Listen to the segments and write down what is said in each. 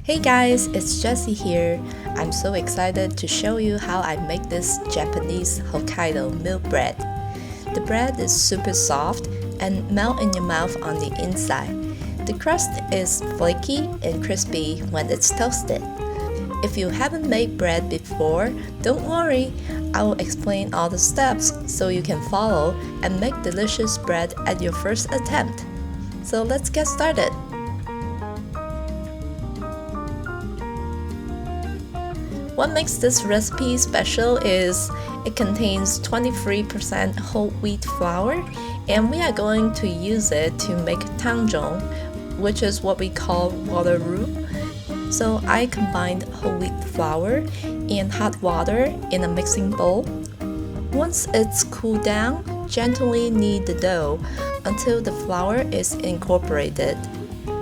Hey guys, it's Jessie here. I'm so excited to show you how I make this Japanese Hokkaido milk bread. The bread is super soft and melt in your mouth on the inside. The crust is flaky and crispy when it's toasted. If you haven't made bread before, don't worry. I will explain all the steps so you can follow and make delicious bread at your first attempt. So let's get started. What makes this recipe special is it contains 23% whole wheat flour, and we are going to use it to make Tangzhong, which is what we call water roux. So I combined whole wheat flour and hot water in a mixing bowl. Once it's cooled down, gently knead the dough until the flour is incorporated.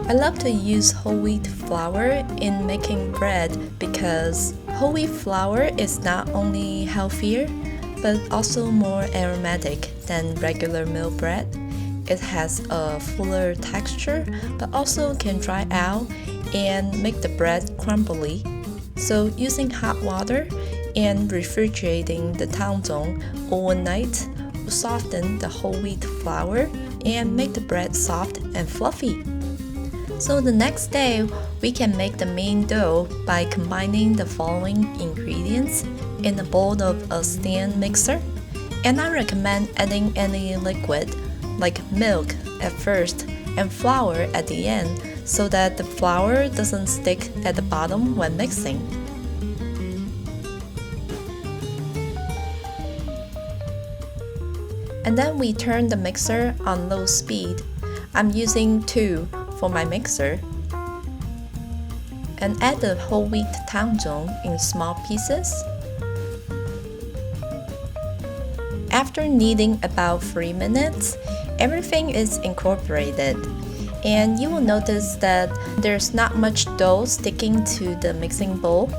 I love to use whole wheat flour in making bread because whole wheat flour is not only healthier but also more aromatic than regular milk bread. It has a fuller texture but also can dry out and make the bread crumbly. So using hot water and refrigerating the Tangzhong overnight will soften the whole wheat flour and make the bread soft and fluffy. So the next day, we can make the main dough by combining the following ingredients in a bowl of a stand mixer. And I recommend adding any liquid like milk at first and flour at the end so that the flour doesn't stick at the bottom when mixing. And then we turn the mixer on low speed. I'm using 2 for my mixer, and add the whole wheat Tangzhong in small pieces. After kneading about 3 minutes, everything is incorporated, and you will notice that there's not much dough sticking to the mixing bowl.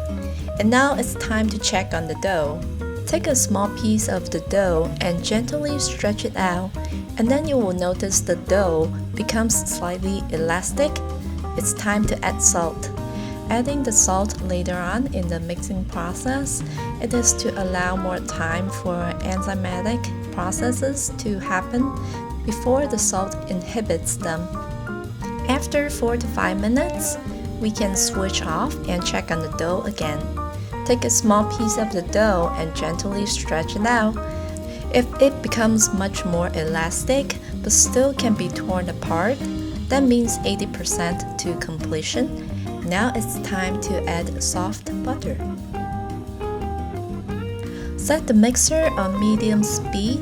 And now it's time to check on the dough. Take a small piece of the dough and gently stretch it out, and then you will notice the dough becomes slightly elastic. It's time to add salt. Adding the salt later on in the mixing process, it is to allow more time for enzymatic processes to happen before the salt inhibits them. After 4 to 5 minutes, we can switch off and check on the dough again. Take a small piece of the dough and gently stretch it out. If it becomes much more elastic but still can be torn apart, that means 80% to completion. Now it's time to add soft butter. Set the mixer on medium speed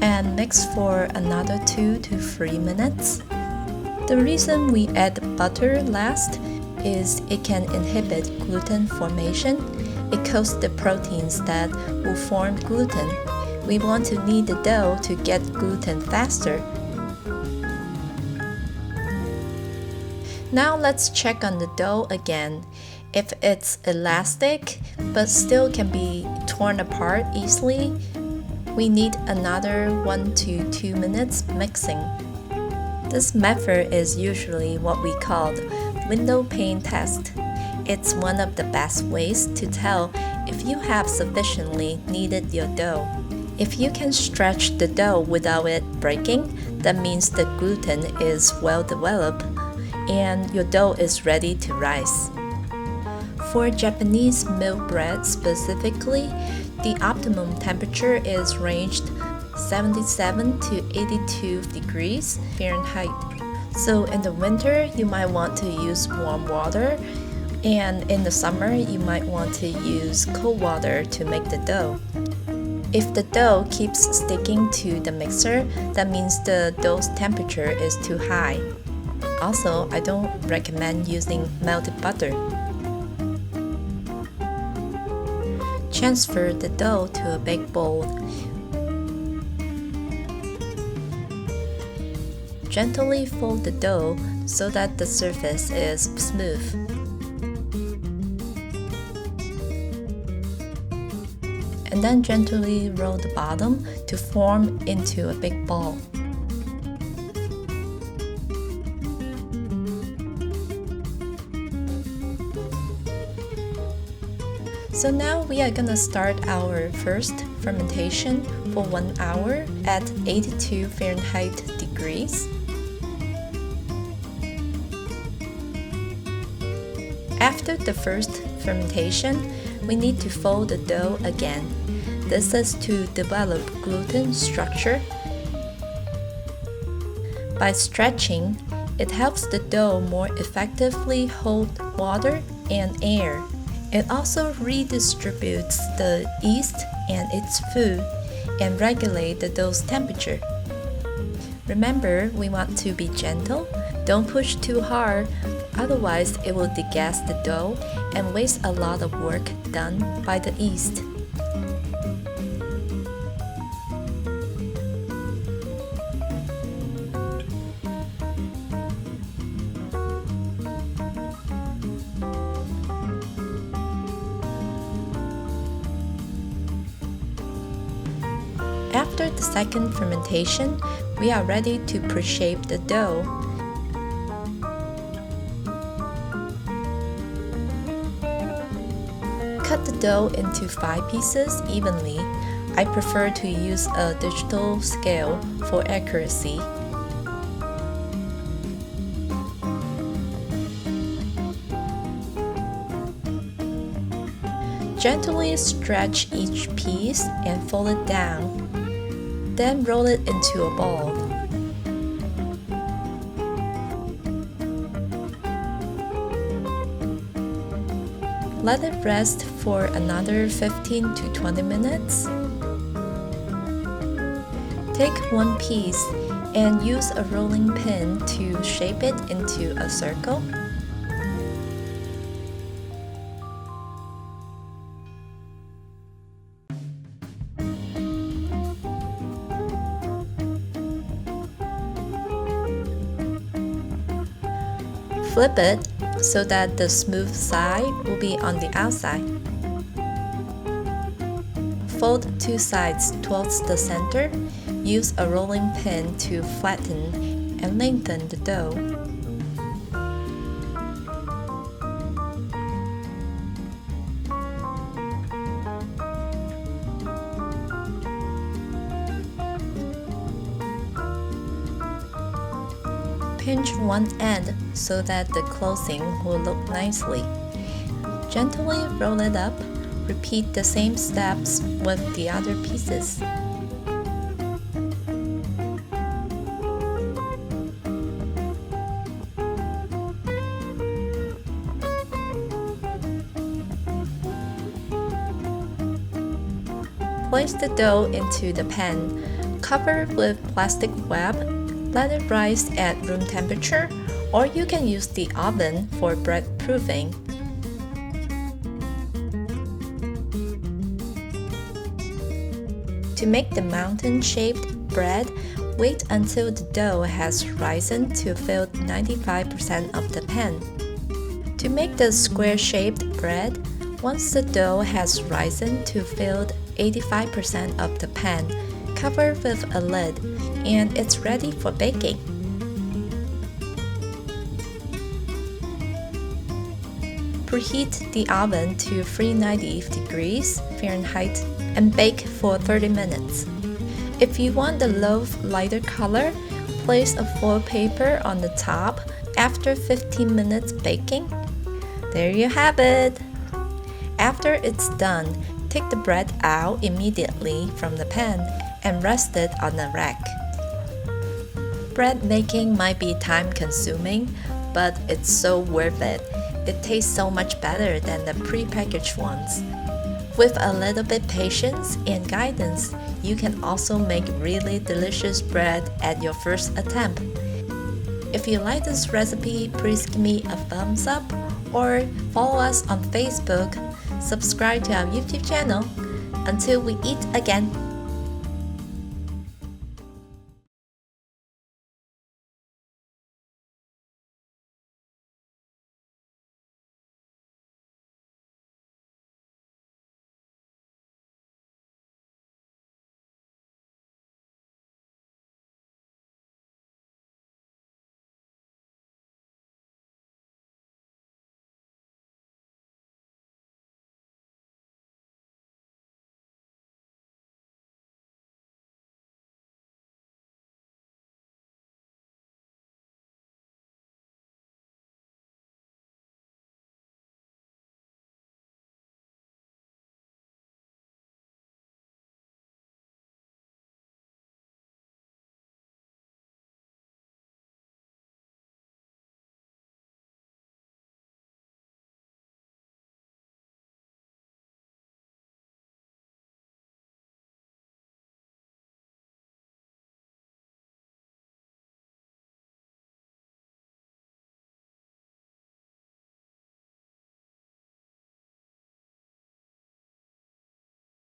and mix for another 2 to 3 minutes. The reason we add butter last is it can inhibit gluten formation. It coats the proteins that will form gluten. We want to knead the dough to get gluten faster. Now let's check on the dough again. If it's elastic but still can be torn apart easily, we need another 1 to 2 minutes mixing. This method is usually what we call window pane test. It's one of the best ways to tell if you have sufficiently kneaded your dough. If you can stretch the dough without it breaking, that means the gluten is well developed and your dough is ready to rise. For Japanese milk bread specifically, the optimum temperature is ranged 77 to 82 degrees Fahrenheit. So in the winter, you might want to use warm water, and in the summer, you might want to use cold water to make the dough. If the dough keeps sticking to the mixer, that means the dough's temperature is too high. Also, I don't recommend using melted butter. Transfer the dough to a big bowl. Gently fold the dough so that the surface is smooth. And then gently roll the bottom to form into a big ball. So now we are gonna start our first fermentation for 1 hour at 82 Fahrenheit degrees. After the first fermentation, we need to fold the dough again. This is to develop gluten structure. By stretching, it helps the dough more effectively hold water and air. It also redistributes the yeast and its food and regulate the dough's temperature. Remember, we want to be gentle. Don't push too hard, otherwise it will degas the dough and waste a lot of work done by the yeast. After the second fermentation, we are ready to pre-shape the dough. Cut the dough into 5 pieces evenly. I prefer to use a digital scale for accuracy. Gently stretch each piece and fold it down. Then roll it into a ball. Let it rest for another 15 to 20 minutes. Take one piece and use a rolling pin to shape it into a circle. Flip it so that the smooth side will be on the outside. Fold 2 sides towards the center. Use a rolling pin to flatten and lengthen the dough. Pinch one end so that the closing will look nicely. Gently roll it up. Repeat the same steps with the other pieces. Place the dough into the pan. Cover with plastic wrap. Let it rise at room temperature, or you can use the oven for bread proofing. To make the mountain-shaped bread, wait until the dough has risen to fill 95% of the pan. To make the square-shaped bread, once the dough has risen to fill 85% of the pan, cover with a lid, and it's ready for baking. Preheat the oven to 390 degrees Fahrenheit and bake for 30 minutes. If you want the loaf lighter color, place a foil paper on the top after 15 minutes baking. There you have it! After it's done, take the bread out immediately from the pan and rest it on a rack. Bread making might be time-consuming, but it's so worth it. It tastes so much better than the pre-packaged ones. With a little bit patience and guidance, you can also make really delicious bread at your first attempt. If you like this recipe, please give me a thumbs up or follow us on Facebook. Subscribe to our YouTube channel. Until we eat again.